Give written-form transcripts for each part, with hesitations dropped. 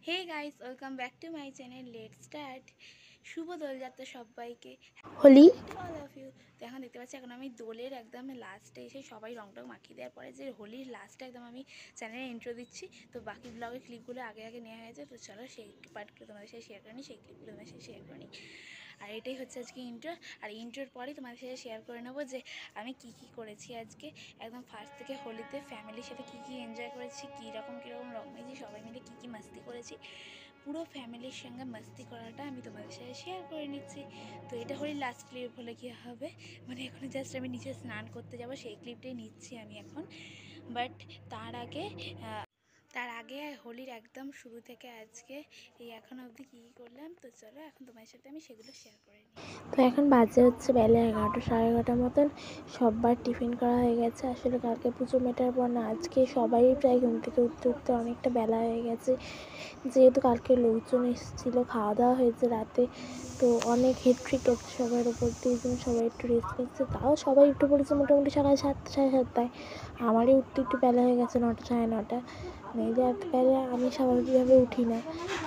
Hey guys, welcome back to my channel. Let start. শুভ দোলযাত্রা সবাইকে, Holi. To all of you. তো এখন দেখতে পাচ্ছি এখন আমি দোলের একদম লাস্টে এসে সবাই রং টং মাখিয়ে দেওয়ার পরে যে হোলির লাস্টে একদম আমি চ্যানেলে ইন্ট্রো দিচ্ছি। তো বাকি ব্লগের ক্লিপগুলো আগে আগে নেওয়া হয়েছে, তো চলো সেই পার্টগুলো তোমাদের সাথে শেয়ার করে নিই, সেই ক্লিপগুলো তোমাদের সাথে শেয়ার করে নিই। আর এটাই হচ্ছে আজকে ইন্ট্রো। আর ইন্ট্রোর পরেই তোমাদের সাথে শেয়ার করে নেবো যে আমি কি কি করেছি আজকে একদম ফার্স্ট থেকে হোলিতে ফ্যামিলির সাথে কি কি এনজয় করেছি, কীরকম রং মেয়েছি, সবাই মিলে কি কি মাস্তি করেছি, পুরো ফ্যামিলির সঙ্গে মাস্তি করাটা আমি তোমাদের সাথে শেয়ার করে নিচ্ছি। তো এটা হলে লাস্ট ক্লিপ হলে কী হবে, মানে এখন জাস্ট আমি নিচে স্নান করতে যাব, সেই ক্লিপটাই নিচ্ছি আমি এখন। বাট তার আগে হোলির একদম শুরু থেকে আজকে এই এখনও অবধি কী কী করলাম, তো চলো এখন তোমাদের সাথে আমি সেগুলো শেয়ার করে নিই। তো এখন বাজে হচ্ছে বেলা 11টা, সাড়ে 11টার মতন। সববার টিফিন করা হয়ে গেছে। আসলে কালকে পুজো মেটার পর না আজকে সবাই প্রায় ঘুম থেকে উঠতে উঠতে অনেকটা বেলা হয়ে গেছে, যেহেতু কালকে লোকজন এসেছিলো, খাওয়া দাওয়া হয়েছে রাতে, তো অনেক হেট্রিক গেছে সবার ওপর দিয়ে, সবাই একটু রেস্ট নিচ্ছে। তাও সবাই উঠে পড়েছে মোটামুটি সকাল 7টা সাড়ে 7টায়। আমারই উঠতে একটু বেলা হয়ে গেছে, 9টা সাড়ে 9টা। মেয়েদের এত বেলা আমি স্বাভাবিকভাবে উঠি না,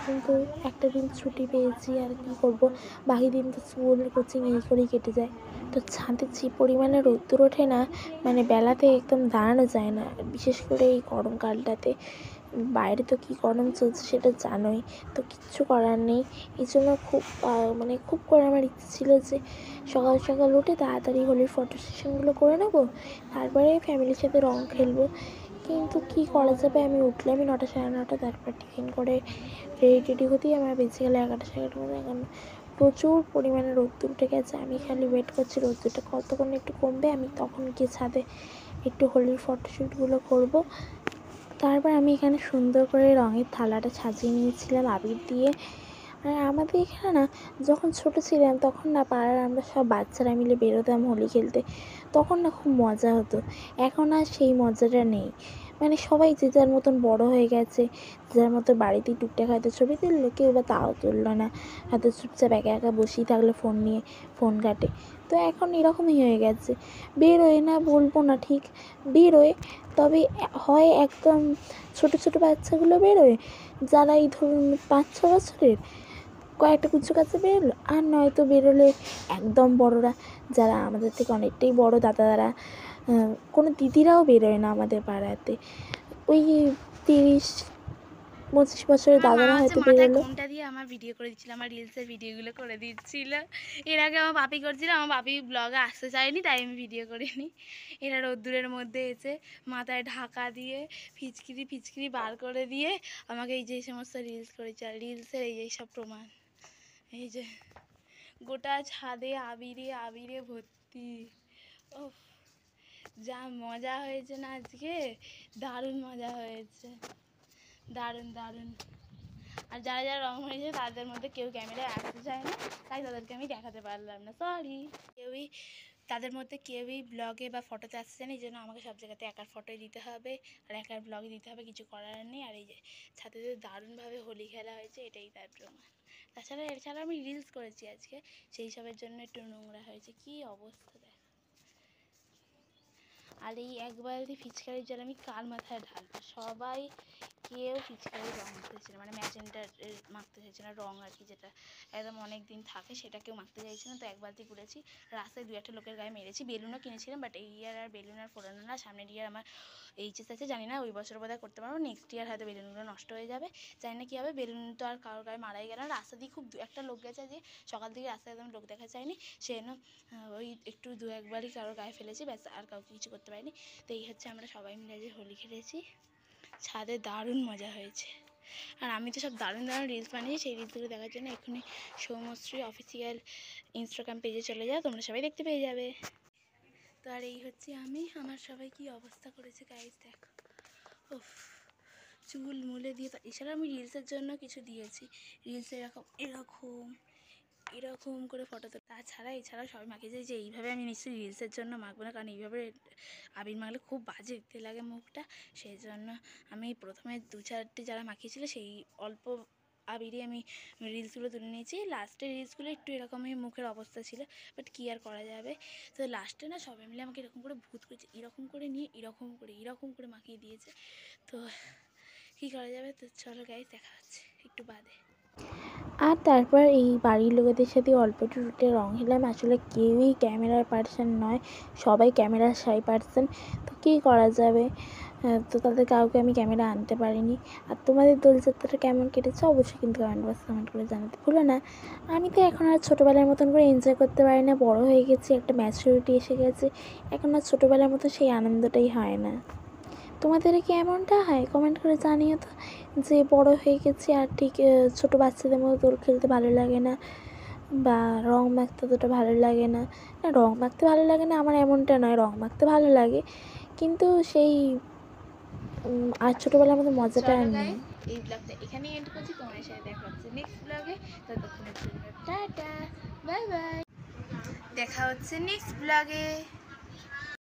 কিন্তু একটা দিন ছুটি পেয়েছি, আর কী করবো, বাকি দিন তো স্কুল কোচিং এই করেই কেটে যায়। তো ছাদে যে পরিমাণে রোদ্দুর ওঠে না, মানে বেলাতে একদম দাঁড়ানো যায় না, বিশেষ করে এই গরমকালটাতে। বাইরে তো কী গরম চলছে সেটা জানোই, তো কিচ্ছু করার নেই। এই জন্য খুব করে আমার ইচ্ছে ছিল যে সকাল সকাল উঠে তাড়াতাড়ি হোলির ফটো সেশনগুলো করে নেবো, তারপরে ফ্যামিলির সাথে রং খেলবো। কিন্তু কী করা যাবে, আমি উঠলাম 9টা সাড়ে 9টা, তারপর টিফিন করে রেডি হতেই আমার বেঁচে গেলে 11টা সাড়ে 11টার মধ্যে। এখন প্রচুর পরিমাণে রোদ্দুর উঠে গেছে, আমি খালি ওয়েট করছি রোদ্দুরটা কতক্ষণ একটু কমবে, আমি তখন গিয়ে ছাদে একটু হোলির ফটোশ্যুটগুলো করবো। তারপর আমি এখানে সুন্দর করে রঙের থালাটা সাজিয়ে নিয়েছিলাম আবির দিয়ে। আর আমাদের এখানে না, যখন ছোটো ছিলাম তখন না পাড়ার আমরা সব বাচ্চারা মিলে বেরোতাম হোলি খেলতে, তখন না খুব মজা হতো। এখন আর সেই মজাটা নেই, মানে সবাই যে যার মতন বড় হয়ে গেছে, যে যার মতো বাড়িতেই টুকটাক হয়তো ছবি তুললো, কেউ বা তাও তুললো না, হয়তো চুপচাপ একা একা বসেই থাকলো ফোন নিয়ে, ফোন ঘাটে। তো এখন এরকমই হয়ে গেছে, বেরোয় না বলবো না, ঠিক বেরোয়, তবে হয় একদম ছোটো ছোটো বাচ্চাগুলো বেরোয়, যারা এই ধরুন 5-6 বছরের, কয়েকটা কুচু কাছে বেরোলো, আর নয়তো বেরোলে একদম বড়রা, যারা আমাদের থেকে অনেকটাই বড়, দাদারা, কোনো দিদিরাও বেরোয় না আমাদের পাড়াতে। ওই 30-25 বছরের আমার মা দাদারা হচ্ছে হয়তো মাথায় বেরোলো। ঘোমটা দিয়ে আমার ভিডিও করে দিচ্ছিল, আমার রিলসের ভিডিওগুলো করে দিচ্ছিল। এর আগে আমার বাপি করছিল, আমার বাপি ব্লগে আসতে চায়নি, তাই আমি ভিডিও করিনি। এরা রোদ্দুরের মধ্যে এসে মাথায় ঢাকা দিয়ে ফিচকিরি ফিচকিরি বার করে দিয়ে আমাকে এই যে সমস্ত রিলস করেছে, আর রিলসের এই সব প্রমাণ, এই যে গোটা ছাদে আবিরে আবিরে ভর্তি। ও, যা মজা হয়েছে না আজকে, দারুণ মজা হয়েছে, দারুণ দারুণ। আর যারা যারা রং হয়েছে তাদের মধ্যে কেউ ক্যামেরায় আসতে চায় না, তাই তাদেরকে আমি দেখাতে পারলাম না, সরি। তাদের মধ্যে কেউই ব্লগে বা ফটোতে আসতে চায় না, এই জন্য আমাকে সব জায়গাতে একার ফটোই দিতে হবে আর একার ব্লগে দিতে হবে, কিছু করার নেই। আর এই যে ছাদে দারুণভাবে হোলি খেলা হয়েছে, এটাই তার প্রমাণ। এছাড়া আমি রিলস করেছি আজকে, সেই সবের জন্য একটু নোংরা হয়েছে, কি অবস্থা দেখ। আর এই এক বালতি ফিচকারির জল আমি কার মাথায় ঢালবো, সবাই কেউ ফিচকারির রং মাখতে চাইছে না, মানে ম্যাজেন্টার মাখতে চাইছে না, রং আর কি যেটা একদম অনেক দিন থাকে সেটা কেউ মাখতে চাইছে না। তো এক বালতি করেছি, রাস্তায় 2-1 লোকের গায়ে মেরেছি। বেলুনও কিনেছিলাম, বাট এই ইয়ার আর বেলুন আর ফোরানো না, সামনের ইয়ার আমার এইচএস আছে, জানি না ওই বছর বোধহয় করতে পারবো, নেক্সট ইয়ার হয়তো বেলুনগুলো নষ্ট হয়ে যাবে, জানি না কী হবে। বেলুন তো আর কারোর গায়ে মারাই গেল না, রাস্তা দিয়ে খুব 2-1টা লোক গেছে, যে সকাল থেকে রাস্তায় একদম লোক দেখা যায়নি, সে ওই একটু 2-1বারই কারোর গায়ে ফেলেছি, ব্যাস, আর কাউকে কিছু করতে পারিনি। তো এই হচ্ছে আমরা সবাই মিলে যে হোলি খেলেছি, ছাদে দারুণ মজা হয়েছে। আর আমি তো সব দারুণ দারুণ রিলস বানিয়েছি, সেই রিলসগুলো দেখার জন্য এক্ষুনি সৌমশ্রী অফিসিয়াল ইনস্টাগ্রাম পেজে চলে যাও, তোমরা সবাই দেখতে পেয়ে যাবে। তো আর এই হচ্ছে আমি, আমার সবাই কি অবস্থা করেছে গাইস দেখো, ওফ, চুল মুলে দিয়ে। এছাড়া আমি রিলসের জন্য কিছু দিয়েছি, রিলসে এরকম এরকম এরকম করে ফটো তো, এছাড়াও সবাই মাখিয়েছে যে এইভাবে, আমি নিশ্চয়ই রিলসের জন্য মাখবো না, কারণ এইভাবে আবির মাখলে খুব বাজে দেখতে লাগে মুখটা, সেই জন্য আমি প্রথমে 2-4টে যারা মাখিয়েছিল সেই অল্প আবিরই আমি রিলসগুলো তুলে নিয়েছি। লাস্টের রিলসগুলো একটু এরকমই মুখের অবস্থা ছিল, বাট কী আর করা যাবে। তো লাস্টে না সবাই মিলে আমাকে এরকম করে ভূত করেছে, এরকম করে নিয়ে এরকম করে মাখিয়ে দিয়েছে। তো কী করা যাবে? তো চলো গাইস, দেখা হচ্ছে একটু বাদে। আর তারপর এই বাড়ির লোকেদের সাথে অল্প একটু টুটে রং খেলাম। আসলে কেউই ক্যামেরার পার্সন নয়, সবাই ক্যামেরার শাই পার্সন। তো কী করা যাবে, তো তাদের কাউকে আমি ক্যামেরা আনতে পারিনি। আর তোমাদের দোলযাত্রাটা কেমন কেটেছে অবশ্যই কিন্তু কমেন্ট বক্সে কমেন্ট করে জানাতে ভুলো না। আমি তো এখন আর ছোটোবেলার মতন করে এনজয় করতে পারি না, বড় হয়ে গেছি, একটা ম্যাচুরিটি এসে গেছে। এখন আর ছোটোবেলার মতো সেই আনন্দটাই হয় না। তোমাদের কি এমনটা হয়? কমেন্ট করে জানিও তো, যে বড় হয়ে গেছি আর ঠিক ছোটো বাচ্চাদের মতো দোল খেলতে ভালো লাগে না, বা রং মাখতে অতটা ভালো লাগে না। না, রং মাখতে ভালো লাগে না আমার এমনটা নয়, রং মাখতে ভালো লাগে, কিন্তু সেই আর ছোটোবেলার মতো মজাটা আর চলো নেই। গাইস, এই ব্লগটা এখানেই এন্ড করছি। তোমাদের সাথে দেখা হচ্ছে নেক্সট ব্লগে। ততক্ষণের জন্য টাটা, বাই বাই। দেখা হচ্ছে নেক্সট ব্লগে।